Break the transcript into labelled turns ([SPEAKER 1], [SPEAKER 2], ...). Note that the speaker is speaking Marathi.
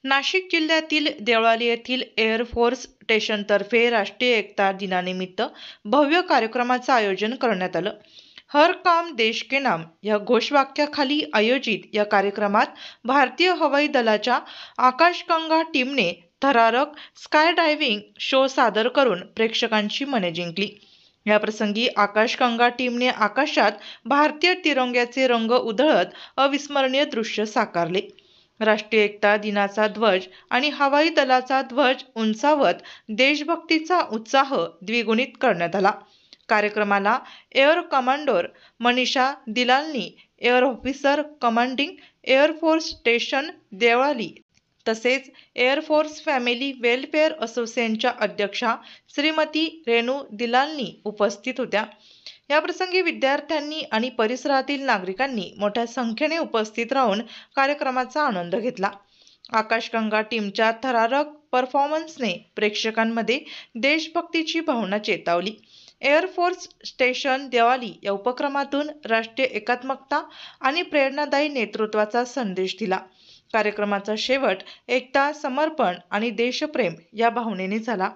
[SPEAKER 1] नाशिक जिल्ह्यातील देवळाली येथील एअर फोर्स स्टेशनतर्फे राष्ट्रीय एकता दिनानिमित्त भव्य कार्यक्रमाचं आयोजन करण्यात आलं। हर काम देश के नाम या घोषवाक्याखाली आयोजित या कार्यक्रमात भारतीय हवाई दलाच्या आकाशगंगा टीमने थरारक स्काय डायव्हिंग शो सादर करून प्रेक्षकांची मने जिंकली। या प्रसंगी आकाशगंगा टीमने आकाशात भारतीय तिरंग्याचे रंग उधळत अविस्मरणीय दृश्य साकारले। राष्ट्रीय एकता दिनाचा ध्वज आणि हवाई दलाचा ध्वज उंचावत देशभक्तीचा उत्साह द्विगुणित करण्यात आला। कार्यक्रमाला air commander Manisha Dilalani, air officer commanding air force station Devlali तसेच एअर फोर्स फॅमिली वेलफेअर असोसिएशनच्या अध्यक्षा श्रीमती रेणू दिलालनी उपस्थित होत्या। याप्रसंगी विद्यार्थ्यांनी आणि परिसरातील नागरिकांनी मोठ्या संख्येने उपस्थित राहून कार्यक्रमाचा आनंद घेतला। आकाशगंगा टीमच्या थरारक परफॉर्मन्सने प्रेक्षकांमध्ये देशभक्तीची भावना चेतवली। एअर फोर्स स्टेशन देवळाली या उपक्रमातून राष्ट्रीय एकात्मकता आणि प्रेरणादायी नेतृत्वाचा संदेश दिला। कार्यक्रमाचा शेवट एकता, समर्पण आणि देशप्रेम या भावनेने झाला।